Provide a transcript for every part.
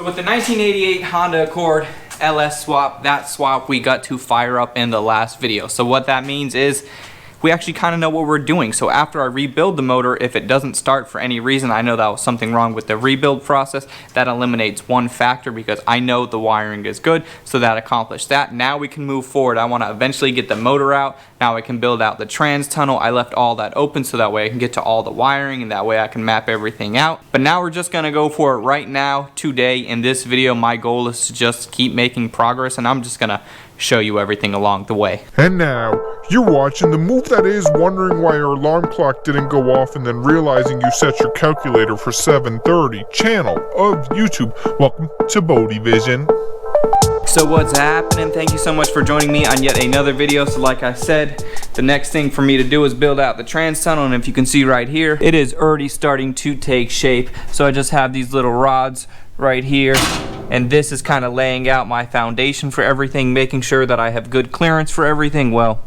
So with the 1988 Honda Accord LS swap, that swap we got to fire up in the last video. So what that means is we actually kind of know what we're doing. So after I rebuild the motor, if it doesn't start for any reason, I know that was something wrong with the rebuild process. That eliminates one factor because I know the wiring is good, so that accomplished that. Now we can move forward. I want to eventually get the motor out. Now I can build out the trans tunnel. I left all that open so that way I can get to all the wiring, and that way I can map everything out. But now we're just gonna go for it right now, today. In this video, my goal is to just keep making progress, and I'm just gonna show you everything along the way. And now, you're watching the move that is wondering why your alarm clock didn't go off and then realizing you set your calculator for 7:30 channel of YouTube. Welcome to Bodie Vision. So what's happening? Thank you so much for joining me on yet another video. So like I said, the next thing for me to do is build out the trans tunnel, and if you can see right here, it is already starting to take shape. So I just have these little rods right here, and this is kind of laying out my foundation for everything, making sure that I have good clearance for everything. Well,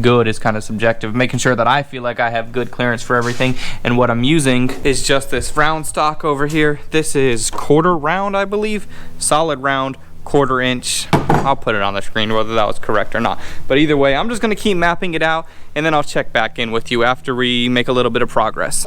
good is kind of subjective. Making sure that I feel like I have good clearance for everything. And what I'm using is just this round stock over here. This is quarter round, I believe, solid round, quarter inch. I'll put it on the screen whether that was correct or not, but either way, I'm just going to keep mapping it out, and then I'll check back in with you after we make a little bit of progress.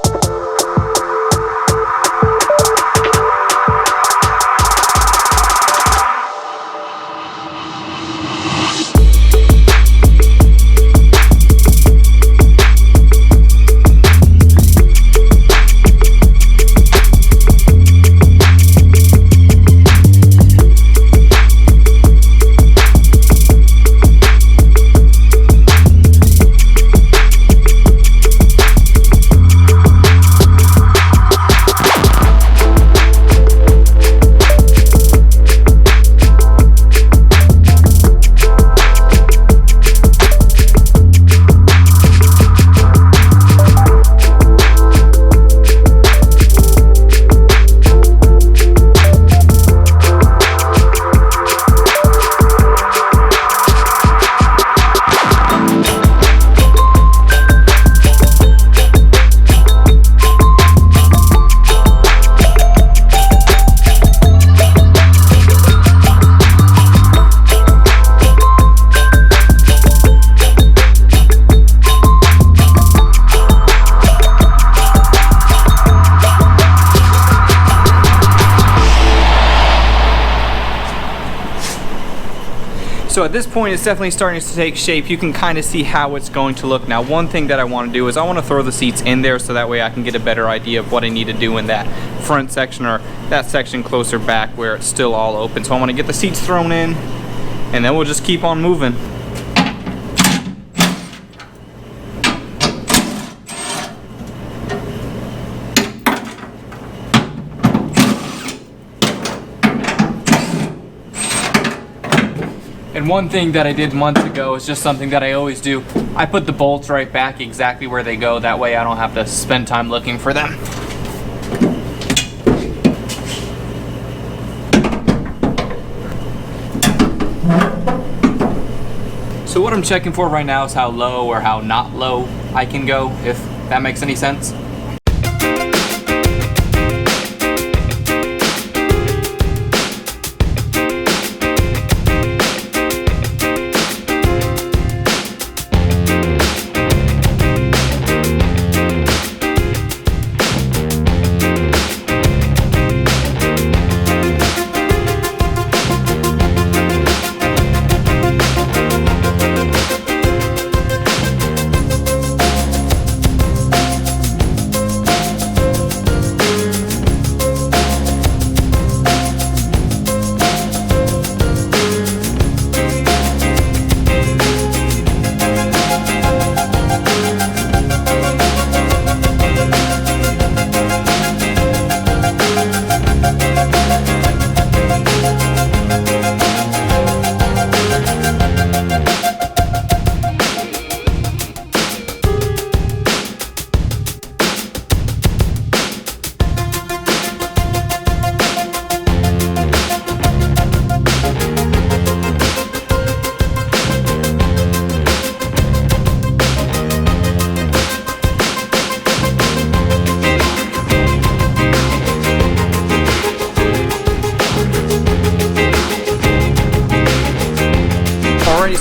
So at this point, it's definitely starting to take shape. You can kind of see how it's going to look. Now, one thing that I want to do is I want to throw the seats in there so that way I can get a better idea of what I need to do in that front section, or that section closer back where it's still all open. So I want to get the seats thrown in, and then we'll just keep on moving. And one thing that I did months ago is just something that I always do. I put the bolts right back exactly where they go. That way I don't have to spend time looking for them. So what I'm checking for right now is how low or how not low I can go, if that makes any sense.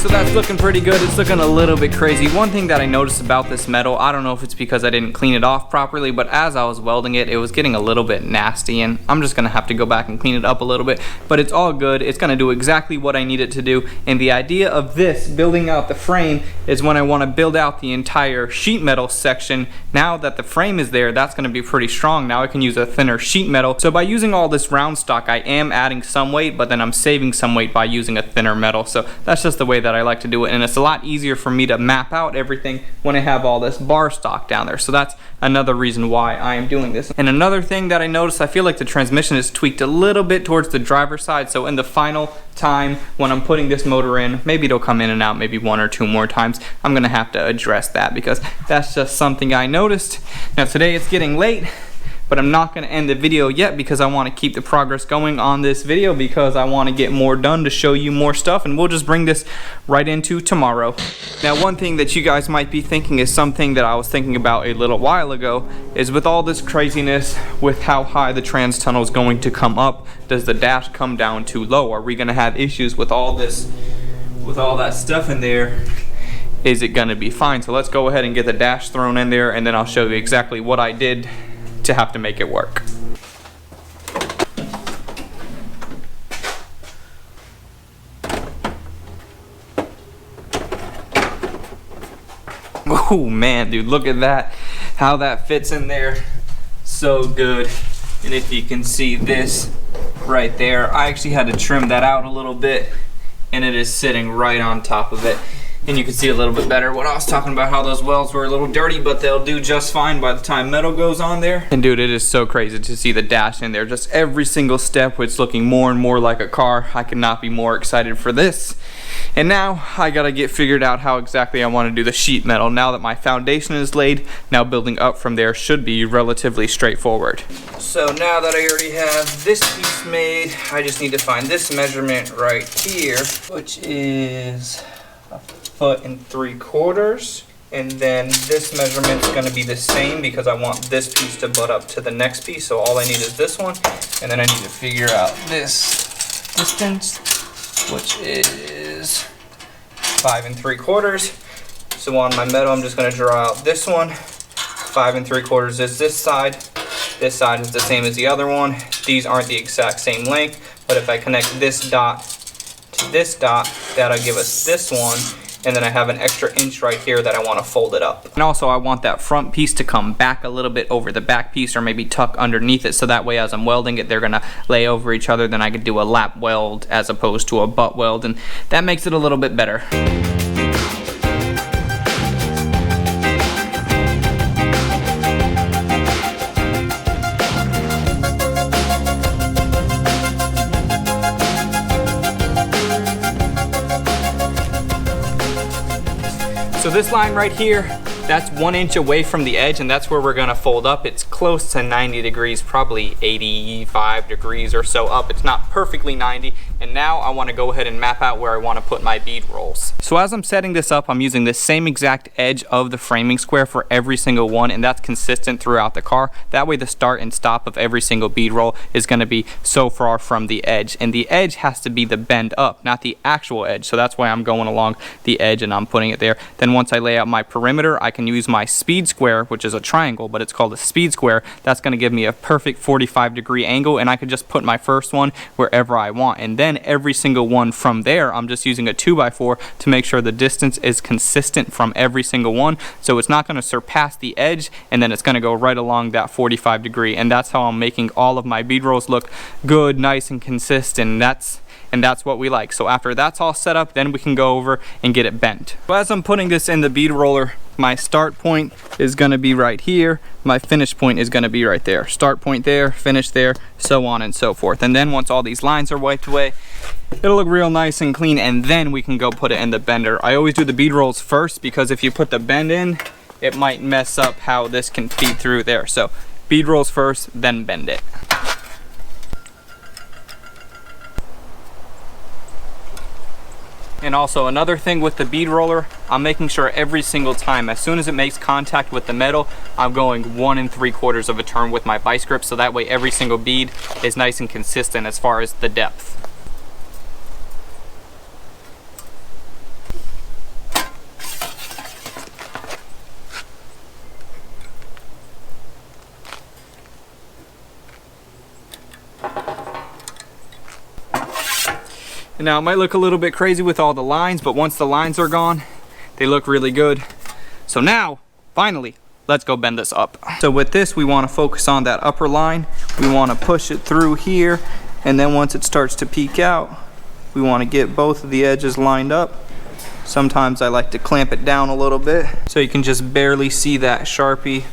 so that's looking pretty good. It's looking a little bit crazy. One thing that I noticed about this metal, I don't know if it's because I didn't clean it off properly, but as I was welding it, it was getting a little bit nasty, and I'm just gonna have to go back and clean it up a little bit, but it's all good. It's gonna do exactly what I need it to do. And the idea of this building out the frame is when I wanna build out the entire sheet metal section. Now that the frame is there, that's gonna be pretty strong. Now I can use a thinner sheet metal. So by using all this round stock, I am adding some weight, but then I'm saving some weight by using a thinner metal. So that's just the way that I like to do it, and it's a lot easier for me to map out everything when I have all this bar stock down there. So that's another reason why I am doing this. And another thing that I noticed, I feel like the transmission is tweaked a little bit towards the driver's side. So in the final time when I'm putting this motor in, maybe it'll come in and out maybe 1 or 2 more times. I'm gonna have to address that because that's just something I noticed. Now today it's getting late, but I'm not going to end the video yet because I want to keep the progress going on this video because I want to get more done to show you more stuff, and we'll just bring this right into tomorrow. Now one thing that you guys might be thinking is something that I was thinking about a little while ago is with all this craziness with how high the trans tunnel is going to come up, does the dash come down too low? Are we going to have issues with all this, with all that stuff in there? Is it going to be fine? So let's go ahead and get the dash thrown in there, and then I'll show you exactly what I did to have to make it work. Oh man, dude, look at that, how that fits in there, so good. And if you can see this right there, I actually had to trim that out a little bit, and it is sitting right on top of it. And you can see a little bit better what I was talking about, how those welds were a little dirty, but they'll do just fine by the time metal goes on there. And dude, it is so crazy to see the dash in there. Just every single step, it's looking more and more like a car. I could not be more excited for this. And now I gotta get figured out how exactly I want to do the sheet metal. Now that my foundation is laid, now building up from there should be relatively straightforward. So now that I already have this piece made, I just need to find this measurement right here, which is 1.75 feet, and then this measurement is going to be the same because I want this piece to butt up to the next piece. So all I need is this one, and then I need to figure out this distance, which is 5.75. So on my metal, I'm just going to draw out this one. 5.75 is this side. This side is the same as the other one. These aren't the exact same length, but if I connect this dot to this dot, that'll give us this one. And then I have an extra inch right here that I want to fold it up. And also I want that front piece to come back a little bit over the back piece, or maybe tuck underneath it, so that way as I'm welding it, they're gonna lay over each other. Then I could do a lap weld as opposed to a butt weld, and that makes it a little bit better. So this line right here, that's 1 inch away from the edge, and that's where we're gonna fold up. It's close to 90 degrees, probably 85 degrees or so up. It's not perfectly 90. And now I wanna go ahead and map out where I wanna put my bead rolls. So as I'm setting this up, I'm using the same exact edge of the framing square for every single one, and that's consistent throughout the car. That way the start and stop of every single bead roll is gonna be so far from the edge. And the edge has to be the bend up, not the actual edge. So that's why I'm going along the edge and I'm putting it there. Then once I lay out my perimeter, I can use my speed square, which is a triangle, but it's called a speed square. That's gonna give me a perfect 45-degree angle, and I can just put my first one wherever I want. And then every single one from there, I'm just using a 2x4 to make sure the distance is consistent from every single one. So it's not gonna surpass the edge, and then it's gonna go right along that 45-degree. And that's how I'm making all of my bead rolls look good, nice, and consistent. And that's what we like. So after that's all set up, then we can go over and get it bent. So as I'm putting this in the bead roller, my start point is gonna be right here. My finish point is gonna be right there. Start point there, finish there, so on and so forth. And then once all these lines are wiped away, it'll look real nice and clean, and then we can go put it in the bender. I always do the bead rolls first because if you put the bend in, it might mess up how this can feed through there. So bead rolls first, then bend it. And also another thing with the bead roller, I'm making sure every single time, as soon as it makes contact with the metal, I'm going 1 3/4 of a turn with my vice grip, so that way every single bead is nice and consistent as far as the depth. And now it might look a little bit crazy with all the lines, but once the lines are gone, they look really good. So now, finally, let's go bend this up. So with this, we want to focus on that upper line. We want to push it through here, and then once it starts to peek out, we want to get both of the edges lined up. Sometimes I like to clamp it down a little bit so you can just barely see that Sharpie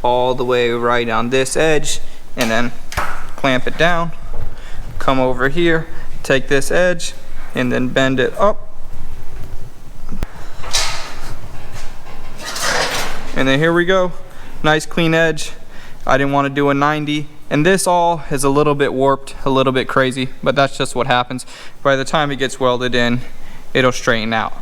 all the way right on this edge, and then clamp it down, come over here, take this edge, and then bend it up. And then here we go, nice clean edge. I didn't want to do a 90, and this all is a little bit warped, a little bit crazy, but that's just what happens. By the time it gets welded in, it'll straighten out.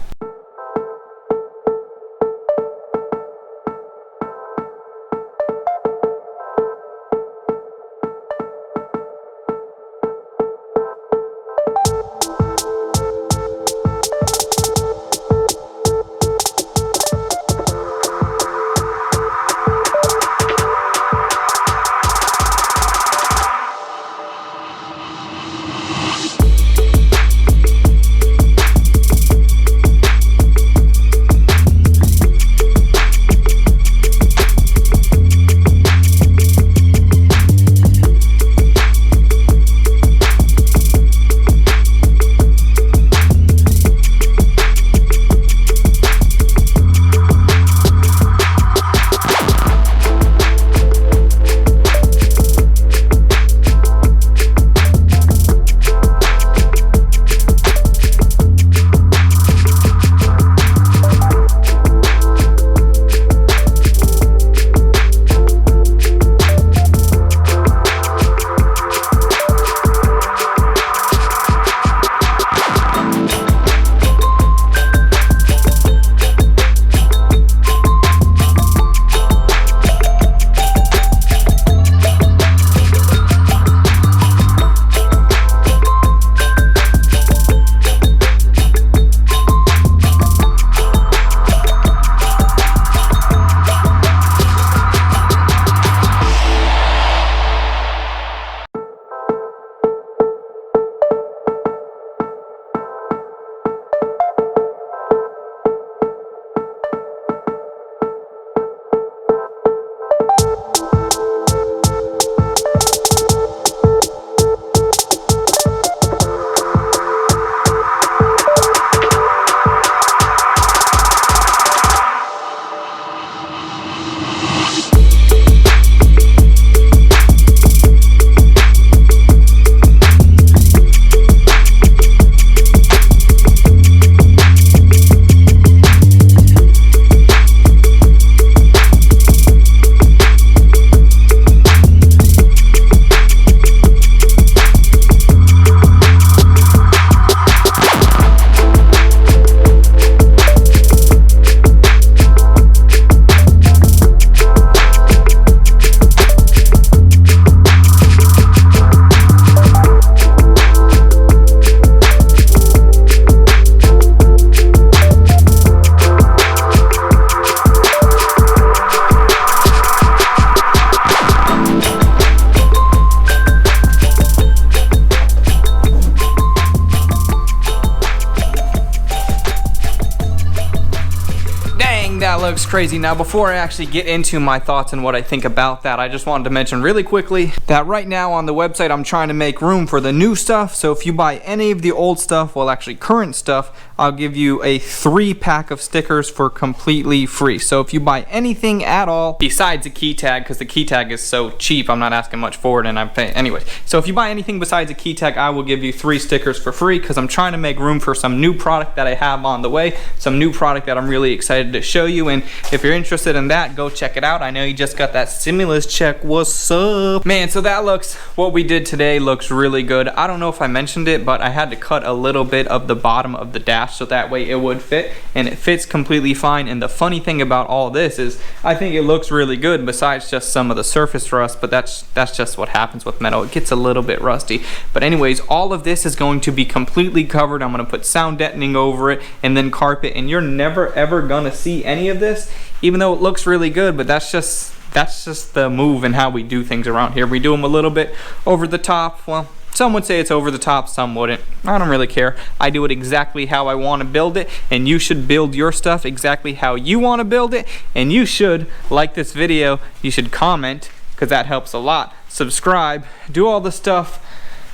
That looks crazy. Now before I actually get into my thoughts and what I think about that, I just wanted to mention really quickly that right now on the website I'm trying to make room for the new stuff. So if you buy any of the old stuff, well actually current stuff, I'll give you a 3-pack of stickers for completely free. So if you buy anything at all besides a key tag, because the key tag is so cheap, I'm not asking much for it and I'm paying anyways. So if you buy anything besides a key tag, I will give you 3 stickers for free, because I'm trying to make room for some new product that I have on the way, some new product that I'm really excited to show you. And if you're interested in that, go check it out. I know you just got that stimulus check. What's up, man? So that looks, what we did today looks really good. I don't know if I mentioned it, but I had to cut a little bit of the bottom of the dash so that way it would fit, and it fits completely fine. And the funny thing about all this is I think it looks really good besides just some of the surface rust, but that's just what happens with metal. It gets a little bit rusty. But anyways, all of this is going to be completely covered. I'm going to put sound deadening over it and then carpet, and you're never ever gonna see any of this, even though it looks really good. But that's just the move and how we do things around here. We do them a little bit over the top. Well, Some would say it's over the top, some wouldn't. I don't really care. I do it exactly how I want to build it, and you should build your stuff exactly how you want to build it. And you should like this video, you should comment, because that helps a lot. Subscribe, do all the stuff.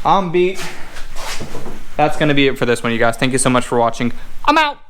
I'm beat. That's gonna be it for this one, you guys. Thank you so much for watching. I'm out.